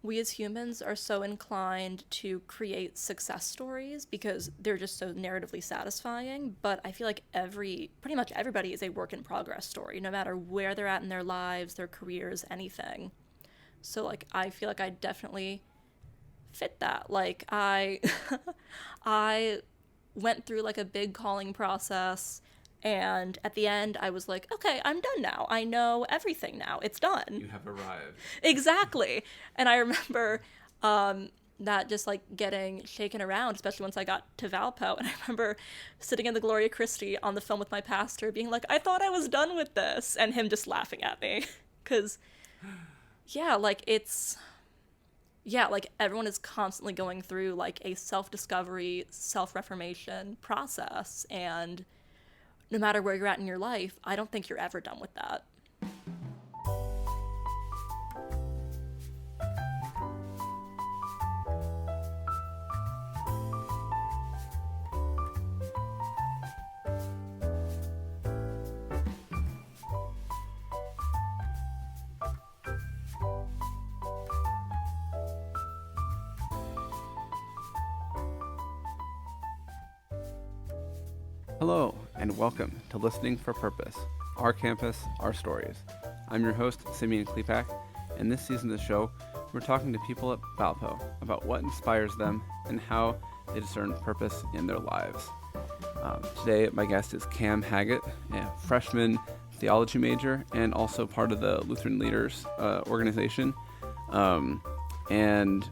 we as humans are so inclined to create success stories because they're just so narratively satisfying. But I feel like pretty much everybody is a work in progress story, no matter where they're at in their lives, their careers, anything. So, like, I feel like I definitely fit that. Like, I went through like a big calling process, and at the end I was like, okay, I'm done now. I know everything now. It's done. You have arrived. Exactly. And I remember that just like getting shaken around, especially once I got to Valpo. And I remember sitting in the Gloria Christi on the phone with my pastor being like, I thought I was done with this, and him just laughing at me. Because yeah, like like everyone is constantly going through like a self-discovery, self-reformation process, and no matter where you're at in your life, I don't think you're ever done with that. Hello, and welcome to Listening for Purpose, Our Campus, Our Stories. I'm your host, Simeon Klepak, and this season of the show, we're talking to people at Valpo about what inspires them and how they discern purpose in their lives. Today, my guest is Cam Haggett, a freshman theology major and also part of the Lutheran Leaders organization. And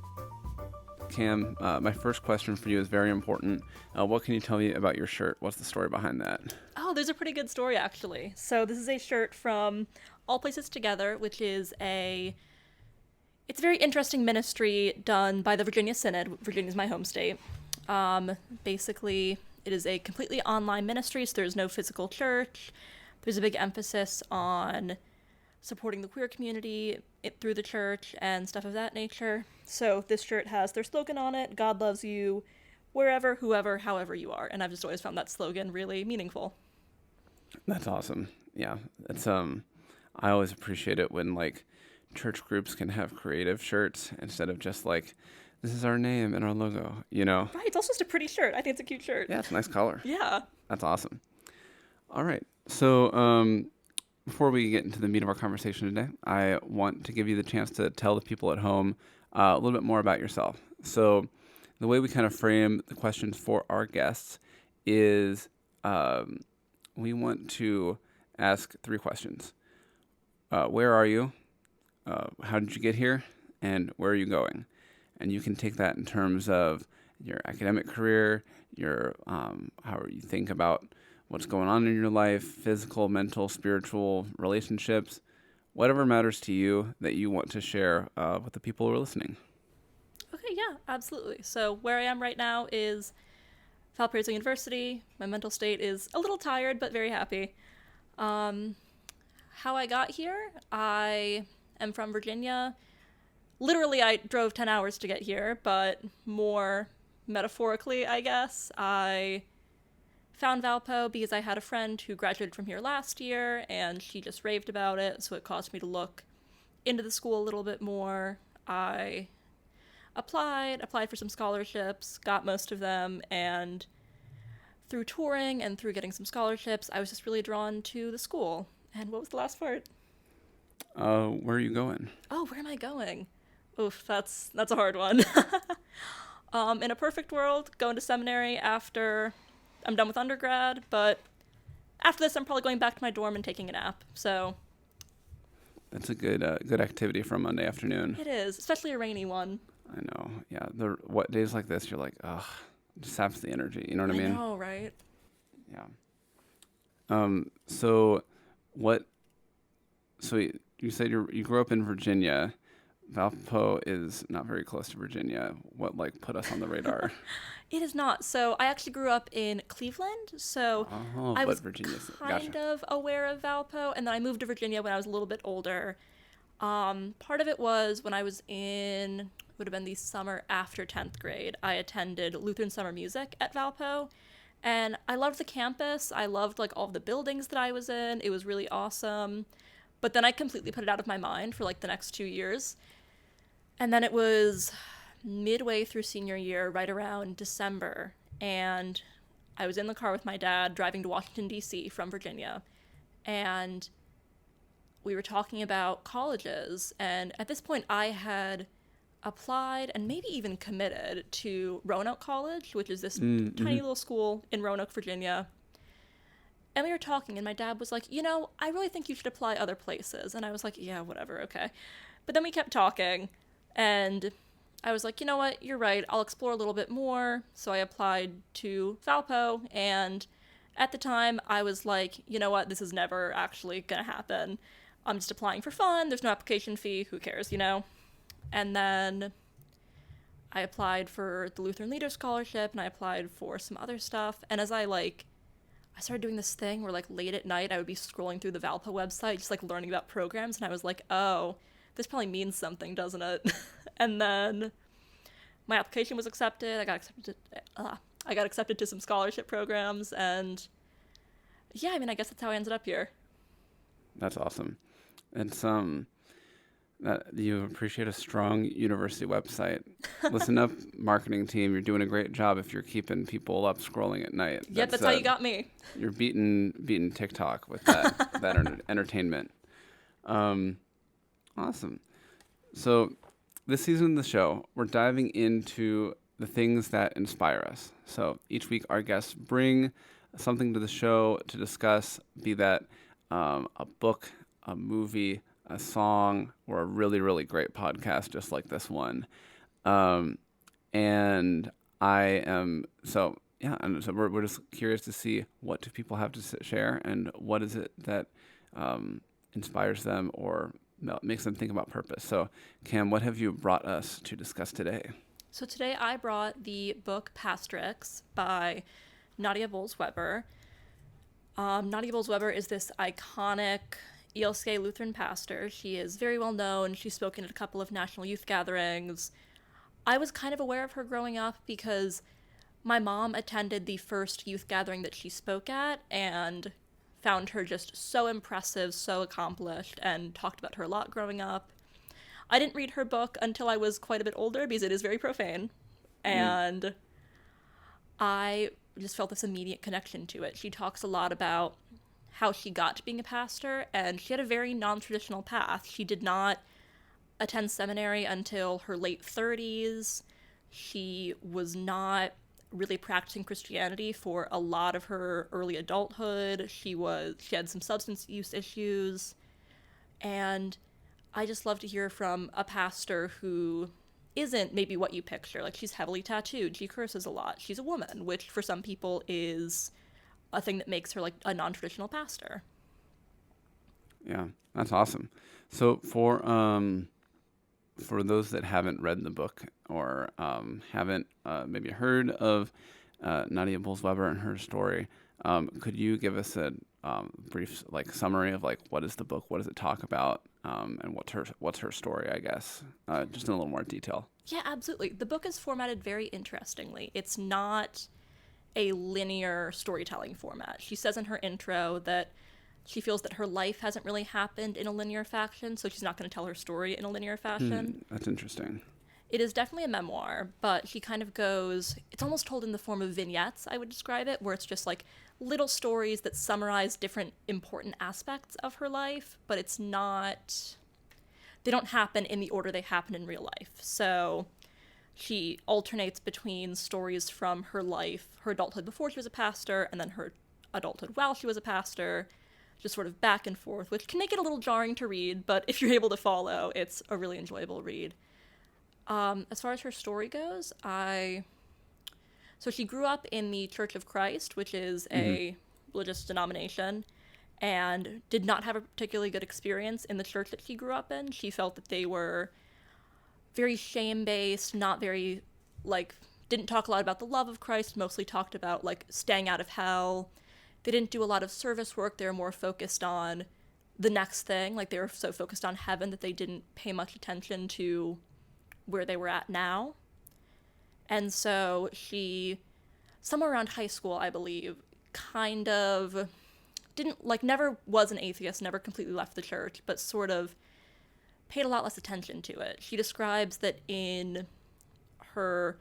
Cam, my first question for you is very important. What can you tell me about your shirt? What's the story behind that? Oh, there's a pretty good story actually. So this is a shirt from All Places Together, which is it's a very interesting ministry done by the Virginia Synod. Virginia's my home state. Basically, it is a completely online ministry, so there's no physical church. There's a big emphasis on supporting the queer community through the church and stuff of that nature. So this shirt has their slogan on it: God loves you wherever, whoever, however you are. And I've just always found that slogan really meaningful. That's awesome. Yeah, it's I always appreciate it when like church groups can have creative shirts instead of just like, this is our name and our logo, you know? Right, it's also just a pretty shirt. I think it's a cute shirt. Yeah, it's a nice color. Yeah. That's awesome. All right. So before we get into the meat of our conversation today, I want to give you the chance to tell the people at home a little bit more about yourself. So the way we kind of frame the questions for our guests is we want to ask 3 questions. Where are you? How did you get here? And where are you going? And you can take that in terms of your academic career, your how you think about what's going on in your life, physical, mental, spiritual, relationships, whatever matters to you that you want to share with the people who are listening. Okay, yeah, absolutely. So where I am right now is Valparaiso University. My mental state is a little tired, but very happy. How I got here, I am from Virginia. Literally, I drove 10 hours to get here, but more metaphorically, I guess. I found Valpo because I had a friend who graduated from here last year, and she just raved about it, so it caused me to look into the school a little bit more. I applied for some scholarships, got most of them, and through touring and through getting some scholarships, I was just really drawn to the school. And what was the last part? Where are you going? Oh, where am I going? Oof, that's a hard one. In a perfect world, going to seminary after I'm done with undergrad, but after this, I'm probably going back to my dorm and taking a nap. So That's a good activity for a Monday afternoon. it is, especially a rainy one. I know. Yeah. What days like this, you're like, ugh, just saps the energy. You know what I mean? I know, right? Yeah. So what? So you said you grew up in Virginia. Valpo is not very close to Virginia. What like put us on the radar? It is not. So I actually grew up in Cleveland, so I But was Virginia's kind gotcha. of aware of Valpo, and then I moved to Virginia when I was a little bit older. Part of it was when I was would have been the summer after 10th grade. I attended Lutheran Summer Music at Valpo, and I loved the campus. I loved like all of the buildings that I was in. It was really awesome. But then I completely put it out of my mind for like the next 2 years. And then it was midway through senior year, right around December, and I was in the car with my dad driving to Washington, D.C. from Virginia, and we were talking about colleges. And at this point, I had applied and maybe even committed to Roanoke College, which is this Mm-hmm. tiny little school in Roanoke, Virginia. And we were talking, and my dad was like, I really think you should apply other places. And I was like, yeah, whatever, okay. But then we kept talking, and I was like, you know what, you're right, I'll explore a little bit more. So I applied to Valpo, and at the time, I was like, you know what, this is never actually gonna happen. I'm just applying for fun, there's no application fee, who cares? And then I applied for the Lutheran Leader Scholarship, and I applied for some other stuff. And as I started doing this thing where, like, late at night I would be scrolling through the Valpo website, just like learning about programs, and I was like, oh, this probably means something, doesn't it? And then my application was accepted. I got accepted to some scholarship programs, and yeah, I mean, I guess that's how I ended up here. That's awesome. It's that you appreciate a strong university website. Listen up, marketing team. You're doing a great job if you're keeping people up scrolling at night. Yep, that's how you got me. You're beating TikTok with that entertainment. Um, awesome. So this season of the show, we're diving into the things that inspire us. So each week, our guests bring something to the show to discuss, be that a book, a movie, a song, or a really, really great podcast, just like this one. Um, and I am so yeah, and so we're just curious to see what do people have to share, and what is it that inspires them or makes them think about purpose. So, Cam, what have you brought us to discuss today? So today I brought the book Pastrix by Nadia Bolz-Weber. Nadia Bolz-Weber is this iconic ELCA Lutheran pastor. She is very well known. She's spoken at a couple of national youth gatherings. I was kind of aware of her growing up because my mom attended the first youth gathering that she spoke at and found her just so impressive, so accomplished, and talked about her a lot growing up. I didn't read her book until I was quite a bit older because it is very profane, Mm, and I just felt this immediate connection to it. She talks a lot about how she got to being a pastor, and she had a very non-traditional path. She did not attend seminary until her late 30s. She was not really practicing Christianity for a lot of her early adulthood. She had some substance use issues, and I just love to hear from a pastor who isn't maybe what you picture. Like, she's heavily tattooed, she curses a lot, she's a woman, which for some people is a thing that makes her like a non-traditional pastor. yeah, that's awesome. So for those that haven't read the book or haven't maybe heard of Nadia Bolz-Weber and her story, could you give us a brief like summary of like what is the book, what does it talk about, and what's her story? I guess just in a little more detail. Yeah, absolutely. The book is formatted very interestingly. It's not a linear storytelling format. She says in her intro that she feels that her life hasn't really happened in a linear fashion, so she's not going to tell her story in a linear fashion. That's interesting. It is definitely a memoir, but she kind of goes, it's almost told in the form of vignettes, I would describe it, where it's just like little stories that summarize different important aspects of her life, but it's not, they don't happen in the order they happen in real life. So she alternates between stories from her life, her adulthood before she was a pastor, and then her adulthood while she was a pastor, just sort of back and forth, which can make it a little jarring to read, but if you're able to follow, it's a really enjoyable read. As far as her story goes, so she grew up in the Church of Christ, which is Hmm. a religious denomination, and did not have a particularly good experience in the church that she grew up in. She felt that they were very shame based, not very, like, didn't talk a lot about the love of Christ, mostly talked about, like, staying out of hell. They didn't do a lot of service work. They were more focused on the next thing. Like, they were so focused on heaven that they didn't pay much attention to where they were at now. And so she, somewhere around high school, I believe, kind of didn't, like, never was an atheist, never completely left the church, but sort of paid a lot less attention to it. She describes that in her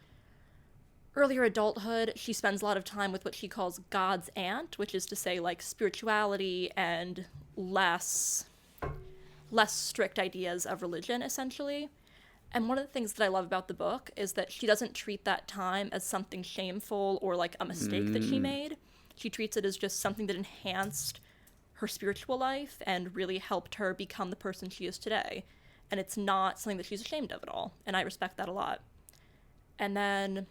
earlier adulthood, she spends a lot of time with what she calls God's aunt, which is to say, like, spirituality and less strict ideas of religion, essentially. And one of the things that I love about the book is that she doesn't treat that time as something shameful or like a mistake that she made. She treats it as just something that enhanced her spiritual life and really helped her become the person she is today. And it's not something that she's ashamed of at all. And I respect that a lot. And then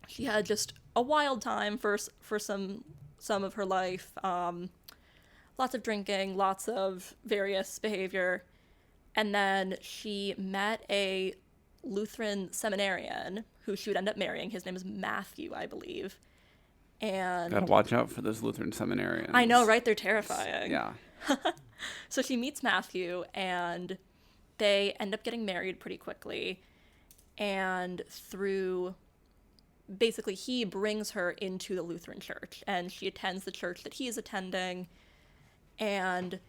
she had just a wild time for some of her life. Lots of drinking, lots of various behavior. And then she met a Lutheran seminarian who she would end up marrying. His name is Matthew, I believe. And Gotta watch out for those Lutheran seminarians. I know, right? They're terrifying. Yeah. So she meets Matthew, and they end up getting married pretty quickly. And basically, he brings her into the Lutheran church, and she attends the church that he is attending. And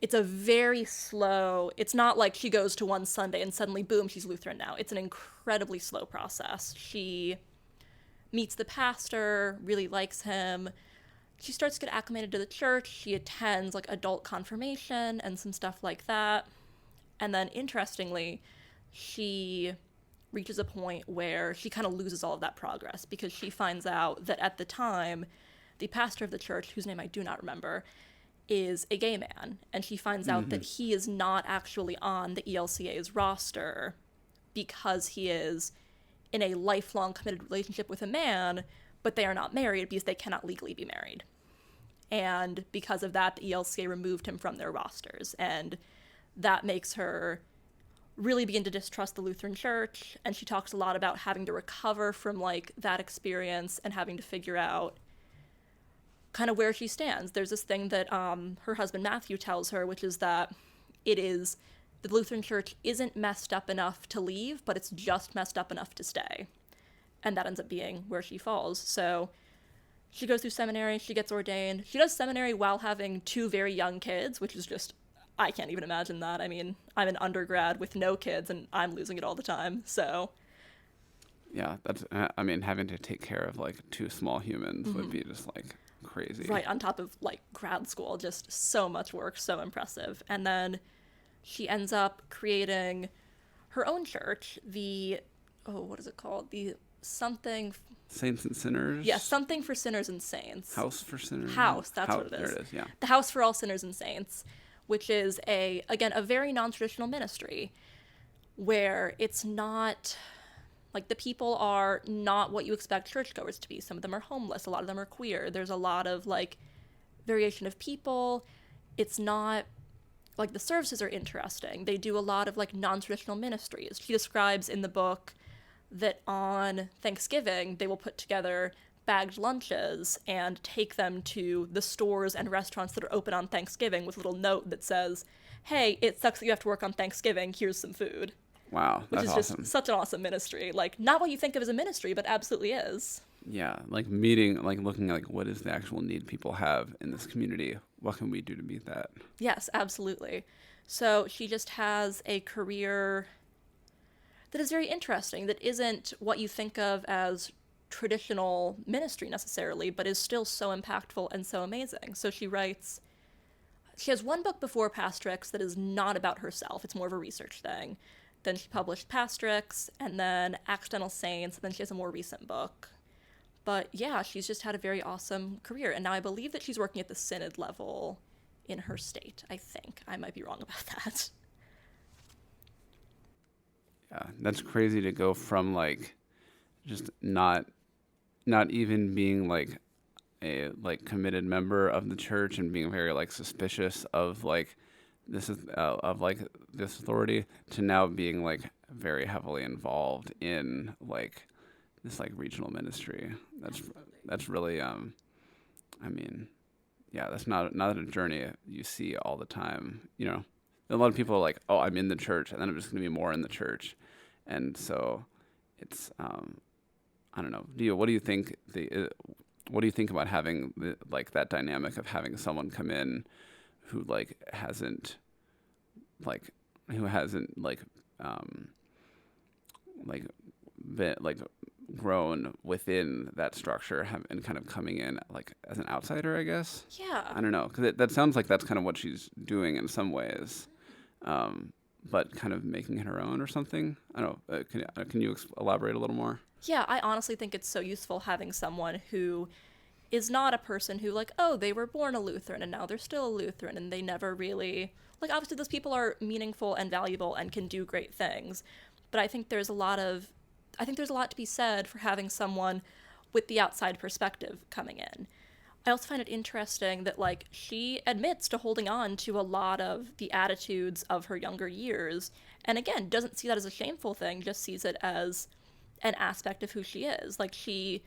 it's a very slow, it's not like she goes to one Sunday and suddenly, boom, she's Lutheran now. It's an incredibly slow process. She meets the pastor, really likes him. She starts to get acclimated to the church. She attends like adult confirmation and some stuff like that. And then interestingly, she reaches a point where she kind of loses all of that progress because she finds out that at the time, the pastor of the church, whose name I do not remember, is a gay man. And she finds out that he is not actually on the ELCA's roster because he is in a lifelong committed relationship with a man, but they are not married because they cannot legally be married. And because of that, the ELCA removed him from their rosters. And that makes her really begin to distrust the Lutheran Church. And she talks a lot about having to recover from like that experience and having to figure out kind of where she stands. There's this thing that her husband Matthew tells her, which is that the Lutheran Church isn't messed up enough to leave, but it's just messed up enough to stay. And that ends up being where she falls. So she goes through seminary, she gets ordained. She does seminary while having 2 very young kids, which is just, I can't even imagine that. I mean, I'm an undergrad with no kids, and I'm losing it all the time, so. Yeah, that's, I mean, having to take care of, like, 2 small humans would be just, like, crazy. Right, on top of, like, grad school, just so much work, so impressive. And then she ends up creating her own church, what is it called? The something... Saints and Sinners? Yeah, something for sinners and saints. House for Sinners? House, that's what it is. There it is, yeah. The House for All Sinners and Saints, which is, a very non-traditional ministry where it's not... Like, the people are not what you expect churchgoers to be. Some of them are homeless. A lot of them are queer. There's a lot of, like, variation of people. It's not... Like, the services are interesting. They do a lot of, like, non-traditional ministries. She describes in the book that on Thanksgiving, they will put together bagged lunches and take them to the stores and restaurants that are open on Thanksgiving with a little note that says, hey, it sucks that you have to work on Thanksgiving. Here's some food. Wow, that's awesome. Which is just such an awesome ministry. Like, not what you think of as a ministry, but absolutely is. Yeah, like meeting, like looking at like what is the actual need people have in this community? What can we do to meet that? Yes, absolutely. So she just has a career that is very interesting, that isn't what you think of as traditional ministry necessarily, but is still so impactful and so amazing. So she has one book before Pastrix that is not about herself. It's more of a research thing. Then she published Pastrix, and then Accidental Saints, and then she has a more recent book. But yeah, she's just had a very awesome career. And now I believe that she's working at the synod level in her state, I think. I might be wrong about that. Yeah, that's crazy to go from like just not even being like a like committed member of the church and being very like suspicious of like this authority to now being like very heavily involved in like this like regional ministry. That's really I mean, yeah, that's not a journey you see all the time. You know, a lot of people are like, oh, I'm in the church, and then I'm just going to be more in the church, and so it's I don't know. What do you think what do you think about having like that dynamic of having someone come in who like hasn't like who hasn't um like been grown within that structure and kind of coming in like as an outsider, I guess. Yeah. I don't know, because that sounds like that's kind of what she's doing in some ways, um, but kind of making it her own or something. I don't know. Can you elaborate a little more? Yeah, I honestly think it's so useful having someone who is not a person who, like, oh, they were born a Lutheran and now they're still a Lutheran and they never really. Like, obviously, those people are meaningful and valuable and can do great things. But I think there's a lot of. I think there's a lot to be said for having someone with the outside perspective coming in. I also find it interesting that, like, she admits to holding on to a lot of the attitudes of her younger years, and again, doesn't see that as a shameful thing, just sees it as an aspect of who she is. Like, she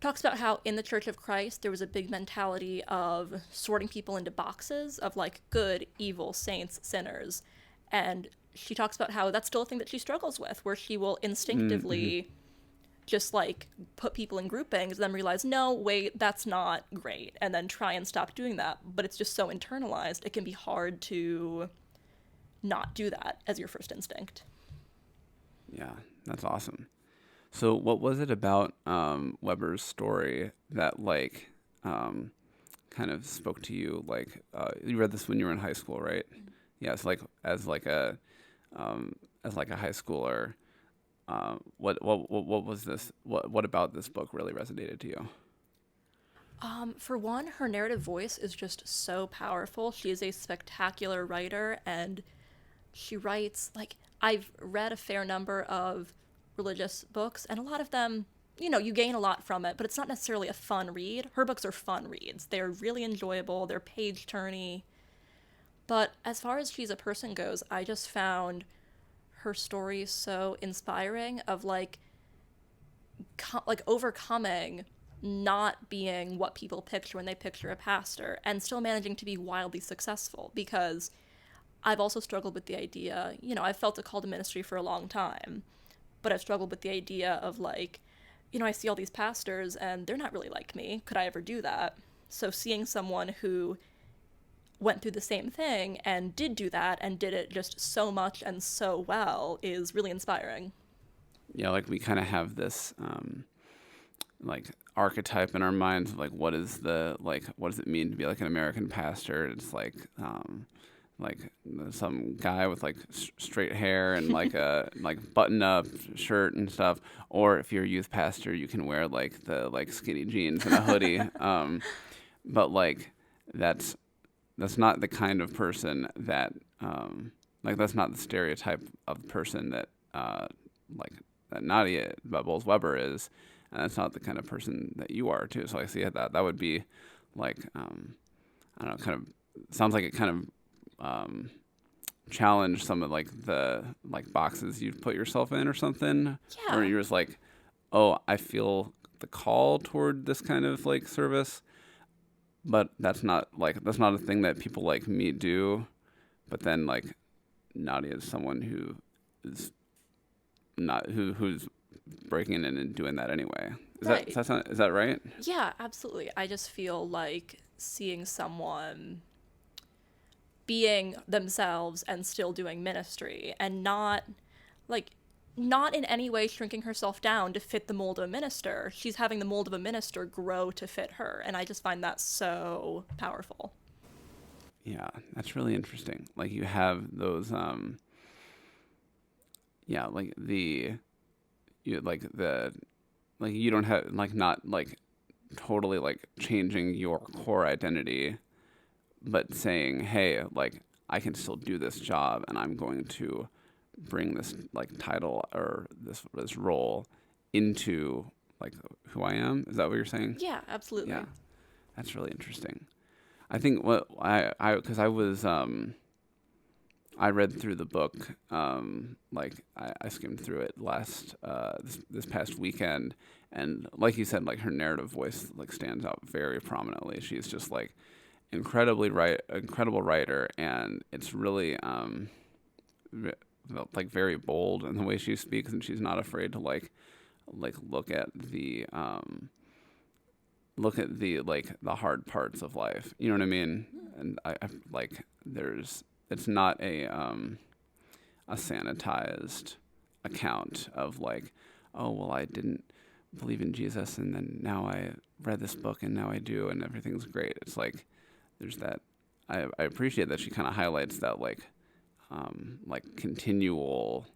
talks about how in the Church of Christ there was a big mentality of sorting people into boxes of like good, evil, saints, sinners. And she talks about how that's still a thing that she struggles with, where she will Mm-hmm. instinctively just like put people in groupings and then realize, no, wait, that's not great. And then try and stop doing that. But it's just so internalized, it can be hard to not do that as your first instinct. Yeah, that's awesome. So, what was it about Weber's story that um, kind of spoke to you? You read this when you were in high school, right? Yes, like um, as like a high schooler. What was this? What about this book really resonated to you? For one, her narrative voice is just so powerful. She is a spectacular writer, and she writes like I've read a fair number of religious books, and a lot of them, you gain a lot from it, but it's not necessarily a fun read. Her books are fun reads. They're really enjoyable, they're page turny. But as far as she's a person goes, I just found her story so inspiring of like overcoming not being what people picture when they picture a pastor and still managing to be wildly successful because I've also struggled with the idea, I've felt a call to ministry for a long time, but I've struggled with the idea of like, I see all these pastors and they're not really like me. Could I ever do that? So seeing someone who went through the same thing and did do that and did it just so much and so well is really inspiring. Yeah, like we kind of have this like archetype in our minds of what does it mean to be like an American pastor? It's like some guy with like straight hair and like a like button up shirt and stuff, or if you're a youth pastor you can wear like the like skinny jeans and a hoodie. But like that's that's not the kind of person that that's not the stereotype of the person that like that Nadia Bubbles Weber is, and that's not the kind of person that you are too. So I see that would be like I don't know, kind of sounds like it kind of challenge some of like the like boxes you've put yourself in or something, where Yeah, you're just like, oh, I feel the call toward this kind of like service, but that's not a thing that people like me do. But then like Nadia is someone who is not who's breaking in and doing that anyway. right. Is that right? Yeah, absolutely. I just feel like seeing someone being themselves and still doing ministry and like not in any way shrinking herself down to fit the mold of a minister. She's having the mold of a minister grow to fit her, and I just find that so powerful. Yeah, that's really interesting. Like you have those yeah, like the like you don't have like not like totally like changing your core identity, but saying, "Hey, like I can still do this job and I'm going to bring this like title or this role into like who I am." Is that what you're saying? Yeah, Yeah, absolutely. that's really interesting. I think what I because I was I read through the book. I skimmed through it this past weekend, and like you said, like her narrative voice like stands out very prominently. She's just like incredible writer, and it's really ve- like very bold in the way she speaks, and she's not afraid to like look at the like the hard parts of life. You know what I mean? And I like there's it's not a a sanitized account of like, oh, well, I didn't believe in Jesus, and then now I read this book, and now I do, and everything's great. It's like there's that. I appreciate that she kind of highlights that like continual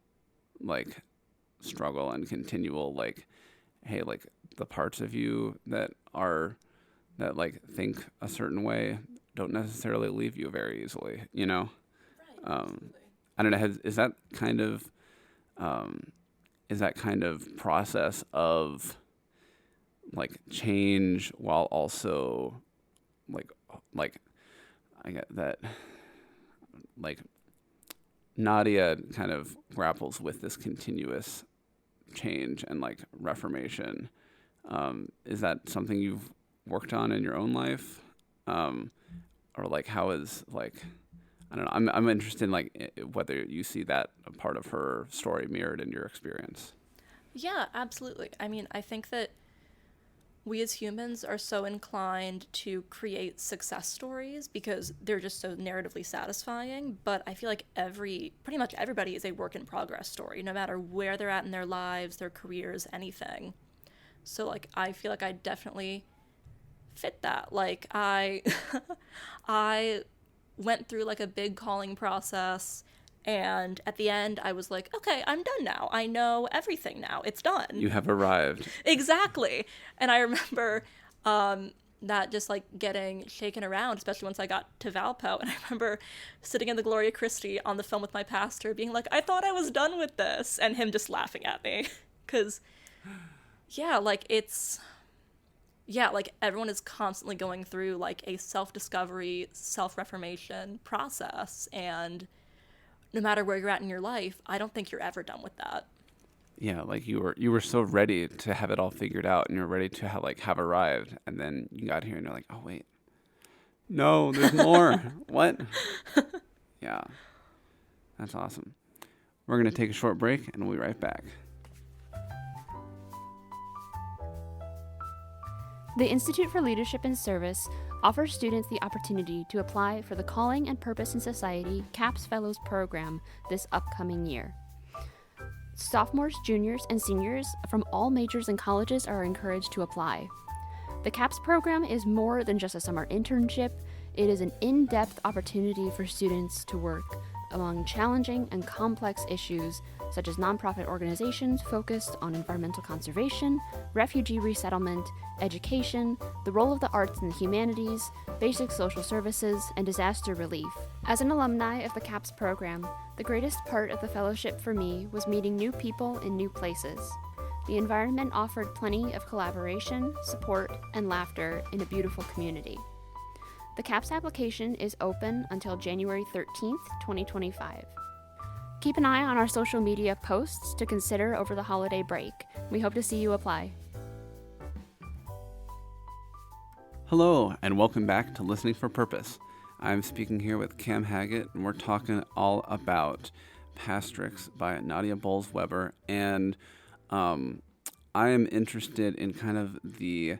like struggle and continual like, hey, like the parts of you that like think a certain way don't necessarily leave you very easily, you know. Right, absolutely. I don't know. Is that kind of process of like change while also like I get that like Nadia kind of grapples with this continuous change and like reformation. Is that something you've worked on in your own life, or like how is like I don't know. I'm interested in like whether you see that a part of her story mirrored in your experience. Yeah, absolutely. I mean, I think that we as humans are so inclined to create success stories because they're just so narratively satisfying, but I feel like pretty much everybody is a work in progress story, no matter where they're at in their lives, their careers, anything. So like I feel like I definitely fit that. Like I I went through like a big calling process, and at the end I was like, okay, I'm done now. I know everything now. It's done. You have arrived. Exactly. And I remember that just like getting shaken around, especially once I got to Valpo. And I remember sitting in the Gloria Christi on the phone with my pastor being like, I thought I was done with this, and him just laughing at me. Because yeah, like everyone is constantly going through like a self-discovery, self-reformation process, and no matter where you're at in your life, I don't think you're ever done with that. Yeah, like you were so ready to have it all figured out, and you're ready to have arrived, and then you got here, and you're like, oh wait, no, there's more. What? Yeah, that's awesome. We're gonna take a short break, and we'll be right back. The Institute for Leadership and Service offers students the opportunity to apply for the Calling and Purpose in Society CAPS Fellows program this upcoming year. Sophomores, juniors, and seniors from all majors and colleges are encouraged to apply. The CAPS program is more than just a summer internship. It is an in-depth opportunity for students to work among challenging and complex issues such as nonprofit organizations focused on environmental conservation, refugee resettlement, education, the role of the arts and the humanities, basic social services, and disaster relief. As an alumni of the CAPS program, the greatest part of the fellowship for me was meeting new people in new places. The environment offered plenty of collaboration, support, and laughter in a beautiful community. The CAPS application is open until January 13th, 2025. Keep an eye on our social media posts to consider over the holiday break. We hope to see you apply. Hello, and welcome back to Listening for Purpose. I'm speaking here with Cam Haggett, and we're talking all about Pastrix by Nadia Bowles-Weber. And I am interested in kind of the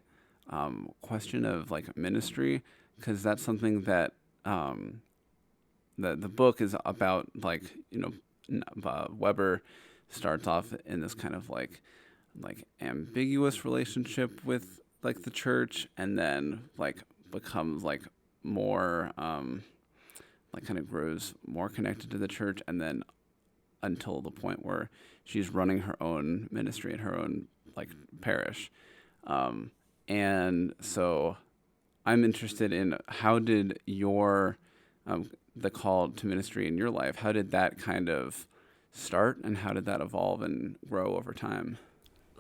question of like ministry, because that's something that the book is about. Like, you know, Weber starts off in this kind of like ambiguous relationship with like the church, and then like becomes like more like kind of grows more connected to the church, and then until the point where she's running her own ministry in her own like parish. And so I'm interested in how did your the call to ministry in your life, how did that kind of start, and how did that evolve and grow over time?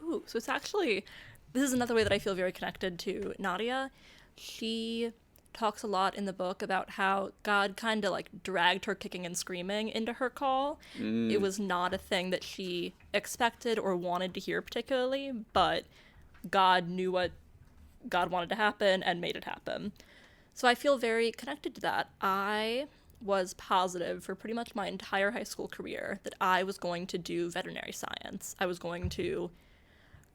Ooh, so this is another way that I feel very connected to Nadia. She talks a lot in the book about how God kind of like dragged her kicking and screaming into her call. It was not a thing that she expected or wanted to hear particularly, but God knew what God wanted to happen and made it happen. So I feel very connected to that. I was positive for pretty much my entire high school career that I was going to do veterinary science. I was going to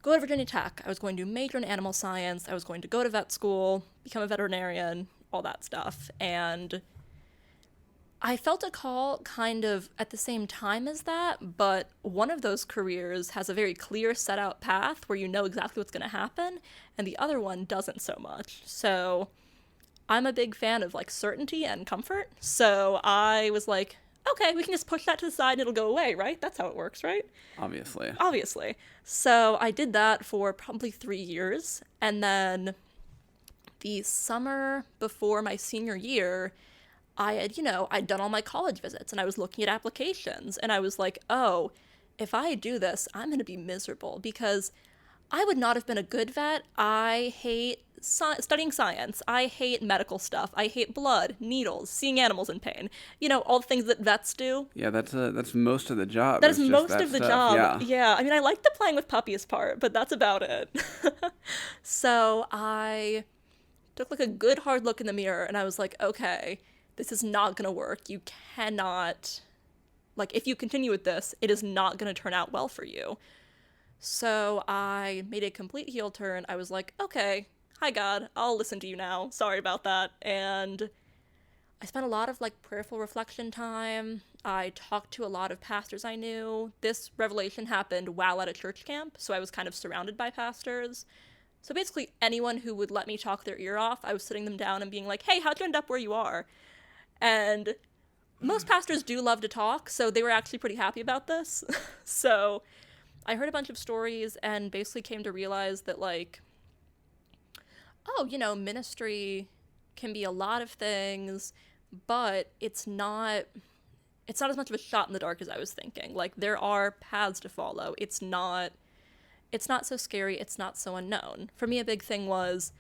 go to Virginia Tech. I was going to major in animal science. I was going to go to vet school, become a veterinarian, all that stuff. And I felt a call kind of at the same time as that, but one of those careers has a very clear set out path where you know exactly what's going to happen, and the other one doesn't so much. So I'm a big fan of like certainty and comfort. So I was like, okay, we can just push that to the side and it'll go away, right? That's how it works, right? Obviously. Obviously. So I did that for probably 3 years. And then the summer before my senior year, I had, I'd done all my college visits and I was looking at applications and I was like, oh, if I do this, I'm going to be miserable because I would not have been a good vet. I hate studying science. I hate medical stuff. I hate blood, needles, seeing animals in pain. All the things that vets do. Yeah, that's most of the job. That is just most that of the stuff. job. Yeah. Yeah. I mean, I like the playing with puppies part, but that's about it. So I took like a good hard look in the mirror and I was like, okay, this is not going to work. You cannot, like, if you continue with this, it is not going to turn out well for you. So I made a complete heel turn. I was like, okay, hi God, I'll listen to you now. Sorry about that. And I spent a lot of like prayerful reflection time. I talked to a lot of pastors I knew. This revelation happened while at a church camp, so I was kind of surrounded by pastors. So basically anyone who would let me talk their ear off, I was sitting them down and being like, hey, how'd you end up where you are? And most pastors do love to talk, so they were actually pretty happy about this. So I heard a bunch of stories and basically came to realize that, like, oh, ministry can be a lot of things, but it's not as much of a shot in the dark as I was thinking. Like, there are paths to follow. It's not so scary. It's not so unknown. For me, a big thing was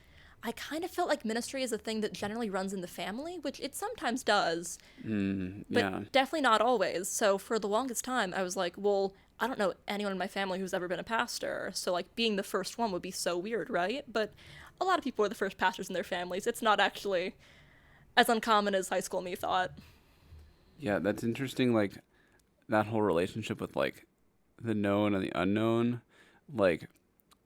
I kind of felt like ministry is a thing that generally runs in the family, which it sometimes does, but definitely not always. So for the longest time, I was like, well, I don't know anyone in my family who's ever been a pastor, so like being the first one would be so weird, right? But a lot of people are the first pastors in their families. It's not actually as uncommon as high school me thought. Yeah, that's interesting. Like that whole relationship with like the known and the unknown. Like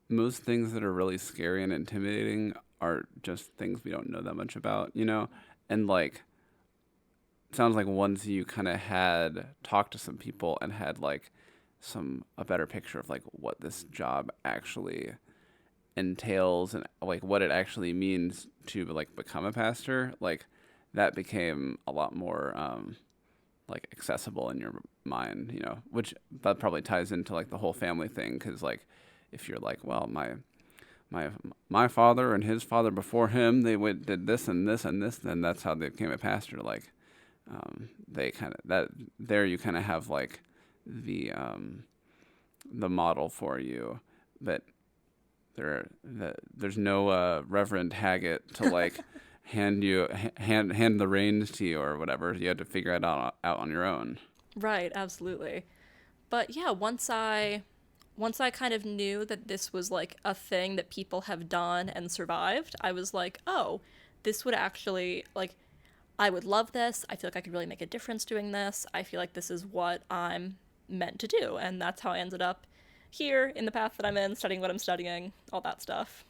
most things that are really scary and intimidating are just things we don't know that much about, And like, it sounds like once you kind of had talked to some people and had like a better picture of like what this job actually entails and like what it actually means to like become a pastor, like that became a lot more like accessible in your mind, which that probably ties into like the whole family thing, because like if you're like, well, my father and his father before him, they did this and this and this, then that's how they became a pastor. Like they kind of that there you kind of have like the model for you, but there's no Reverend Haggett to like hand the reins to you or whatever. You had to figure it out on your own. Right, absolutely. But yeah, once I kind of knew that this was like a thing that people have done and survived, I was like, oh, this would actually, like, I would love this. I feel like I could really make a difference doing this. I feel like this is what I'm meant to do. And that's how I ended up here in the path that I'm in, studying what I'm studying, all that stuff.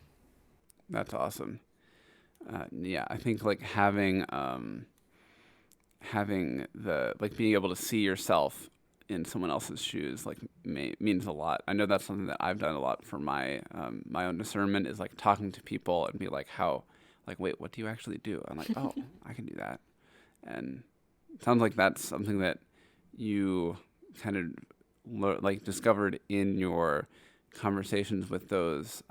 That's awesome. Yeah, I think like having the like being able to see yourself in someone else's shoes like means a lot. I know that's something that I've done a lot for my my own discernment, is like talking to people and be like, how, like, wait, what do you actually do? I'm like, oh, I can do that. And it sounds like that's something that you kind of like discovered in your conversations with those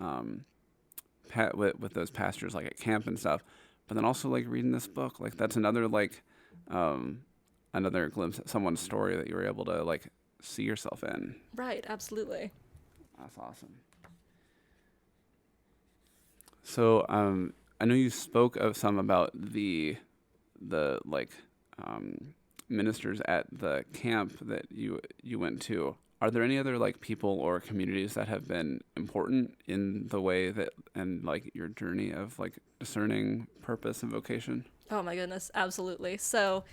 with those pastors like at camp and stuff, but then also like reading this book, like that's another like another glimpse at someone's story that you were able to like see yourself in. Right, absolutely. That's awesome. So I know you spoke of some about the like ministers at the camp that you went to. Are there any other like people or communities that have been important in the way that and like your journey of like discerning purpose and vocation? Oh my goodness, absolutely. So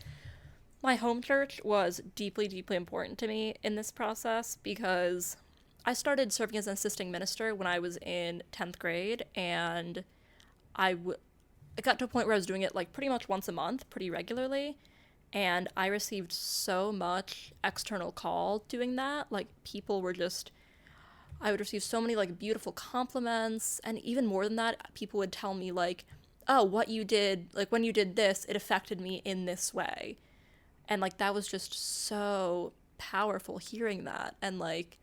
my home church was deeply, deeply important to me in this process because I started serving as an assisting minister when I was in 10th grade, and it got to a point where I was doing it like pretty much once a month, pretty regularly. And I received so much external call doing that. Like, people were just, I would receive so many like beautiful compliments. And even more than that, people would tell me, like, oh, what you did, like when you did this, it affected me in this way. And like, that was just so powerful hearing that. And like,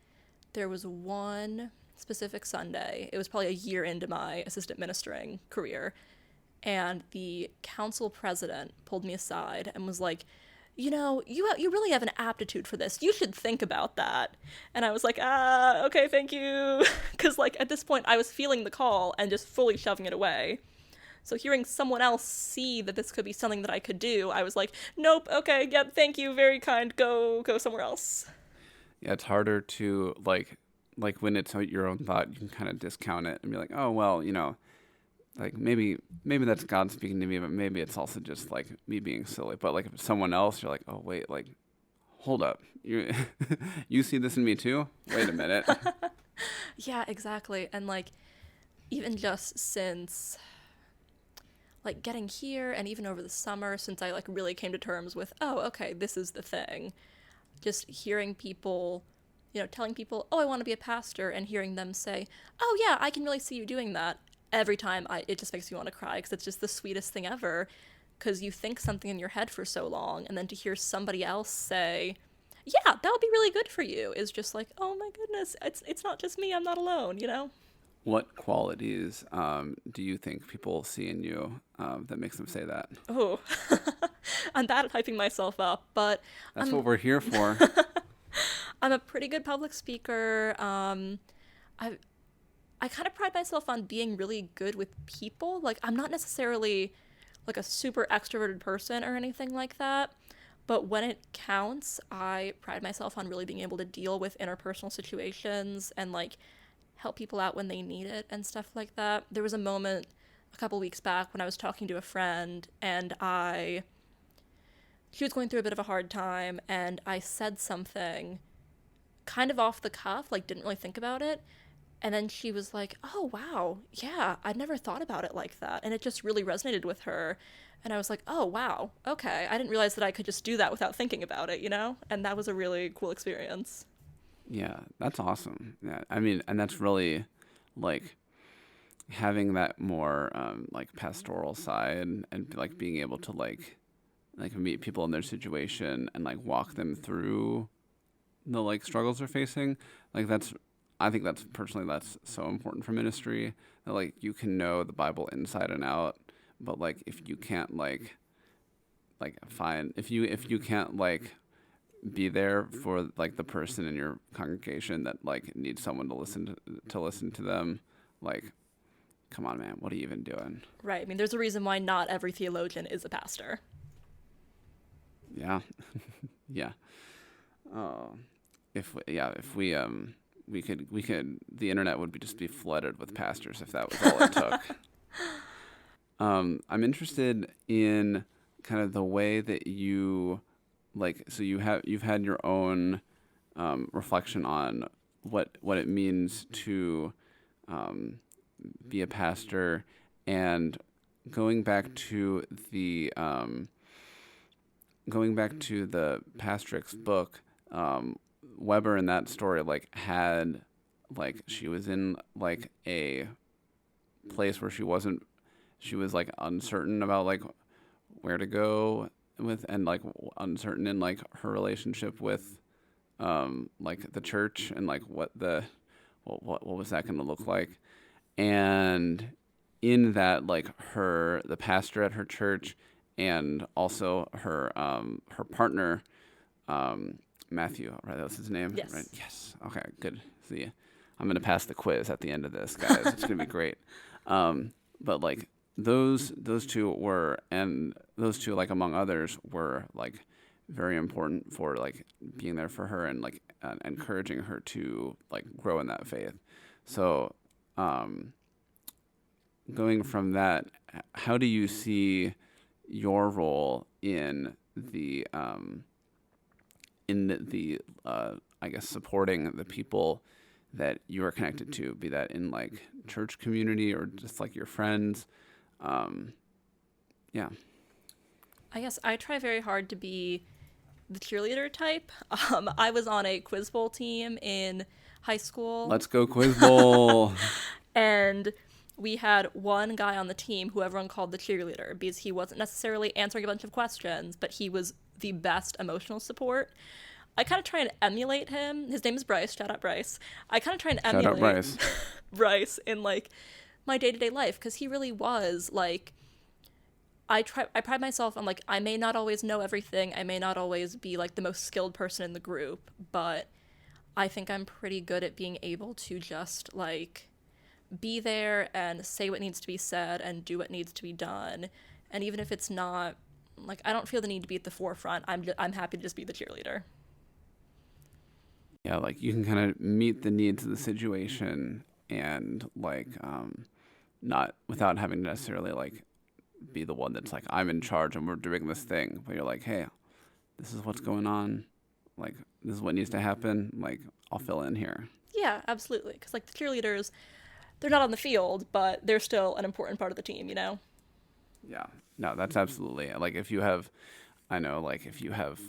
there was one specific Sunday, it was probably a year into my assistant ministering career, and the council president pulled me aside and was like, you know, you really have an aptitude for this. You should think about that. And I was like, okay, thank you. Because, like, at this point, I was feeling the call and just fully shoving it away. So hearing someone else see that this could be something that I could do, I was like, nope, okay, yep, thank you, very kind, go somewhere else. Yeah, it's harder to like when it's your own thought, you can kind of discount it and be like, oh well, like maybe that's God speaking to me, but maybe it's also just like me being silly. But like if it's someone else, you're like, oh wait, like hold up, you you see this in me too? Wait a minute. Yeah, exactly. And like, even just since like getting here and even over the summer, since I like really came to terms with, oh, okay, this is the thing, just hearing people, telling people, oh, I want to be a pastor, and hearing them say, oh yeah, I can really see you doing that. Every time, it just makes me want to cry, because it's just the sweetest thing ever, because you think something in your head for so long, and then to hear somebody else say, yeah, that would be really good for you, is just like, oh my goodness, it's not just me, I'm not alone. What qualities do you think people see in you that makes them say that? Oh, I'm bad at hyping myself up, but That's what we're here for. I'm a pretty good public speaker. I kind of pride myself on being really good with people. Like, I'm not necessarily like a super extroverted person or anything like that, but when it counts, I pride myself on really being able to deal with interpersonal situations and like help people out when they need it and stuff like that. There was a moment a couple weeks back when I was talking to a friend, and she was going through a bit of a hard time, and I said something kind of off the cuff, like didn't really think about it. And then she was like, oh, wow, yeah, I'd never thought about it like that. And it just really resonated with her. And I was like, oh, wow, okay. I didn't realize that I could just do that without thinking about it, And that was a really cool experience. Yeah, that's awesome. Yeah, I mean, and that's really like having that more like pastoral side and like being able to like meet people in their situation and like walk them through the like struggles they're facing. Like I think that's so important for ministry, that like you can know the Bible inside and out, but like if you can't like find if you can't like be there for like the person in your congregation that like needs someone to listen to them, like come on man, what are you even doing? Right. I mean, there's a reason why not every theologian is a pastor. Yeah. Yeah. Oh, if we could the internet would just be flooded with pastors if that was all it took. I'm interested in kind of the way that you so you've had your own reflection on what it means to be a pastor, and going back to the Pastrix book. Weber in that story had she was in like a place where she was like uncertain about like where to go with, and like uncertain in like her relationship with like the church, and like what was that going to look like. And in that, like the pastor at her church, and also her partner, Matthew, right? That was his name? Yes. Right? Yes. Okay, good. See, I'm going to pass the quiz at the end of this, guys. It's going to be great. But like those two were, and those two, like among others, were like very important for like being there for her and like encouraging her to like grow in that faith. So, going from that, how do you see your role in the I guess supporting the people that you are connected to, be that in like church community or just like your friends? Yeah. I guess I try very hard to be the cheerleader type. I was on a quiz bowl team in high school, Let's go Quiz Bowl. and we had one guy on the team who everyone called the cheerleader because he wasn't necessarily answering a bunch of questions, but he was the best emotional support. I kind of try and emulate him. His name is Bryce. Shout out Bryce. I kind of try and Shout out emulate Bryce. Bryce in like my day-to-day life because he really was like I pride myself on like I may not always know everything. I may not always be like the most skilled person in the group, but I think I'm pretty good at being able to just like be there and say what needs to be said and do what needs to be done. And even if it's not like I don't feel the need to be at the forefront, I'm happy to just be the cheerleader. Yeah, like you can kind of meet the needs of the situation and like not without having to necessarily like be the one that's like I'm in charge and we're doing this thing, but you're like, hey, this is what's going on, like this is what needs to happen, like I'll fill in here. Yeah, absolutely. Because like the cheerleaders, they're not on the field, but they're still an important part of the team, you know? Yeah, no, that's absolutely like if you have, I know like if you have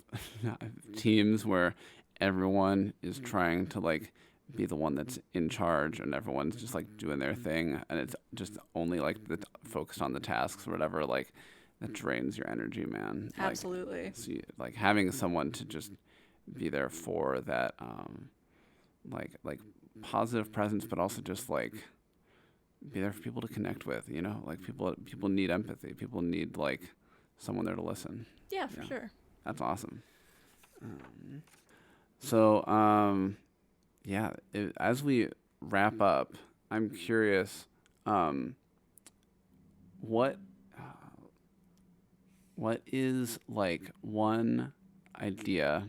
teams where everyone is trying to like be the one that's in charge and everyone's just like doing their thing and it's just only like focused on the tasks or whatever, like that drains your energy, man. Like, Absolutely. so like having someone to just be there for that like positive presence, but also just like be there for people to connect with, you know, like people need empathy, people need like someone there to listen. Yeah, for sure. That's awesome. So yeah, as we wrap up, I'm curious, what is like one idea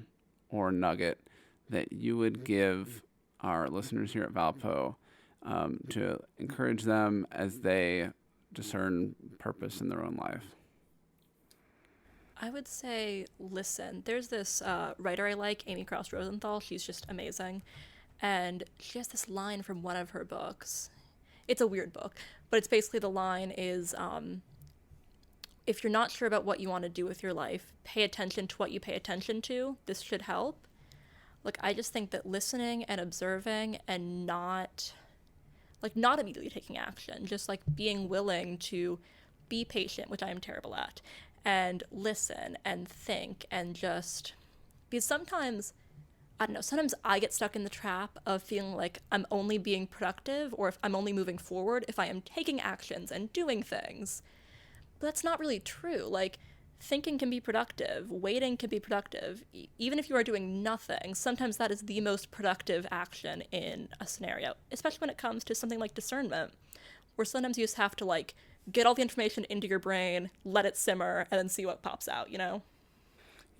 or nugget that you would give our listeners here at Valpo to encourage them as they discern purpose in their own life? I would say listen. There's this writer I like, Amy Krauss Rosenthal. She's just amazing. And she has this line from one of her books. It's a weird book, but it's basically the line is if you're not sure about what you want to do with your life, pay attention to what you pay attention to. This should help. Like, I just think that listening and observing and not immediately taking action, just like being willing to be patient, which I am terrible at, and listen and think and just, because sometimes, I don't know, sometimes I get stuck in the trap of feeling like I'm only being productive or if I'm only moving forward if I am taking actions and doing things. But that's not really true. Like, thinking can be productive, waiting can be productive. Even if you are doing nothing, sometimes that is the most productive action in a scenario, especially when it comes to something like discernment, where sometimes you just have to, like, get all the information into your brain, let it simmer, and then see what pops out, you know?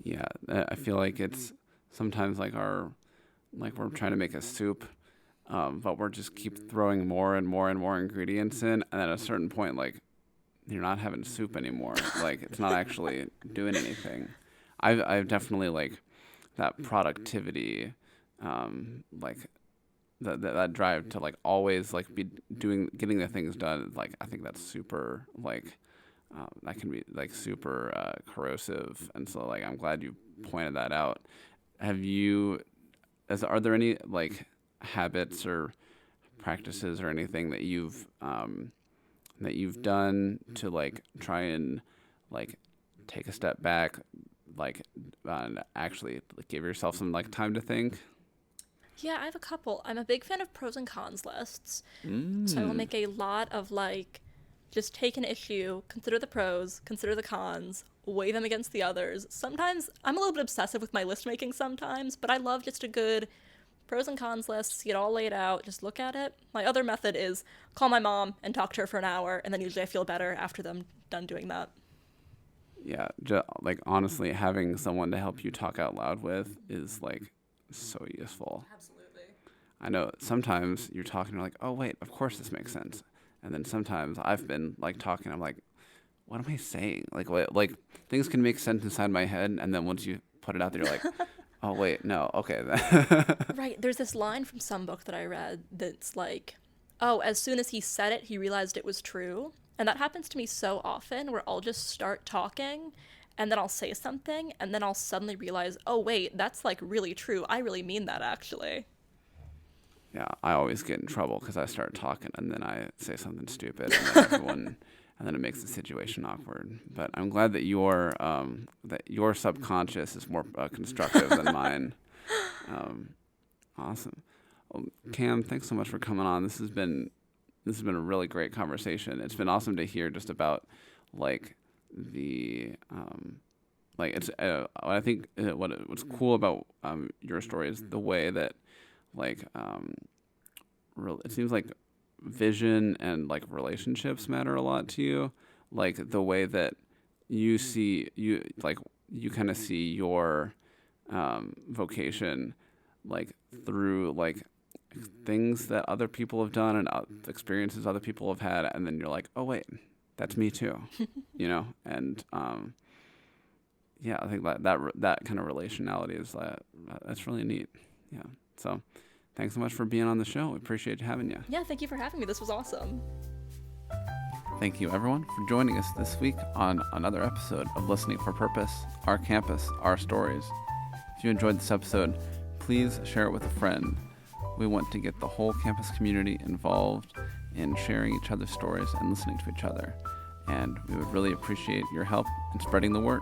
Yeah, I feel like it's sometimes like we're trying to make a soup, but we're just keep throwing more and more and more ingredients in, and at a certain point, like, you're not having soup anymore. Like, it's not actually doing anything. I've definitely, like, that productivity, like, that drive to, like, always, like, be getting the things done. Like, I think that's super, like, that can be, like, super corrosive. And so, like, I'm glad you pointed that out. Are there any, like, habits or practices or anything that you've done to like try and like take a step back, like and actually give yourself some like time to think? Yeah, I have a couple. I'm a big fan of pros and cons lists. So I will make a lot of like, just take an issue, consider the pros, consider the cons, weigh them against the others. Sometimes I'm a little bit obsessive with my list making sometimes, but I love just a good pros and cons list, see it all laid out, just look at it. My other method is call my mom and talk to her for an hour, and then usually I feel better after them done doing that. Yeah, like honestly, having someone to help you talk out loud with is like so useful. Absolutely. I know sometimes you're talking, you're like, oh wait, of course this makes sense. And then sometimes I've been like talking, I'm like, what am I saying? Like what, like things can make sense inside my head, and then once you put it out there, you're like, oh wait, no, okay. Right, there's this line from some book that I read that's like, oh, as soon as he said it, he realized it was true. And that happens to me so often where I'll just start talking and then I'll say something, and then I'll suddenly realize, oh wait, that's like really true. I really mean that actually. Yeah, I always get in trouble because I start talking and then I say something stupid, and then and then it makes the situation awkward. But I'm glad that your subconscious is more constructive than mine. Awesome. Well, Cam, thanks so much for coming on. This has been a really great conversation. It's been awesome to hear just about like the like it's I think what's cool about your story is the way that like it seems like vision and like relationships matter a lot to you, like the way that you kind of see your vocation like through like things that other people have done and experiences other people have had, and then you're like, oh wait, that's me too. And yeah, I think that kind of relationality is that's really neat. Yeah, so thanks so much for being on the show. We appreciate having you. Yeah, thank you for having me. This was awesome. Thank you, everyone, for joining us this week on another episode of Listening for Purpose, Our Campus, Our Stories. If you enjoyed this episode, please share it with a friend. We want to get the whole campus community involved in sharing each other's stories and listening to each other, and we would really appreciate your help in spreading the word.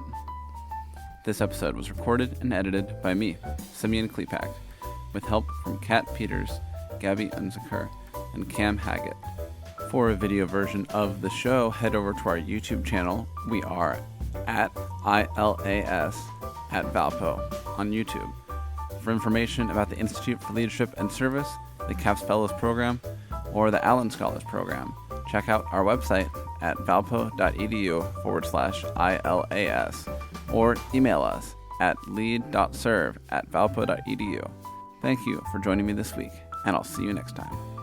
This episode was recorded and edited by me, Simeon Klepak, with help from Kat Peters, Gabby Unziker, and Cam Haggett. For a video version of the show, head over to our YouTube channel. We are at ILAS at Valpo on YouTube. For information about the Institute for Leadership and Service, the CAPS Fellows Program, or the Allen Scholars Program, check out our website at valpo.edu/ILAS or email us at lead.serve@valpo.edu. Thank you for joining me this week, and I'll see you next time.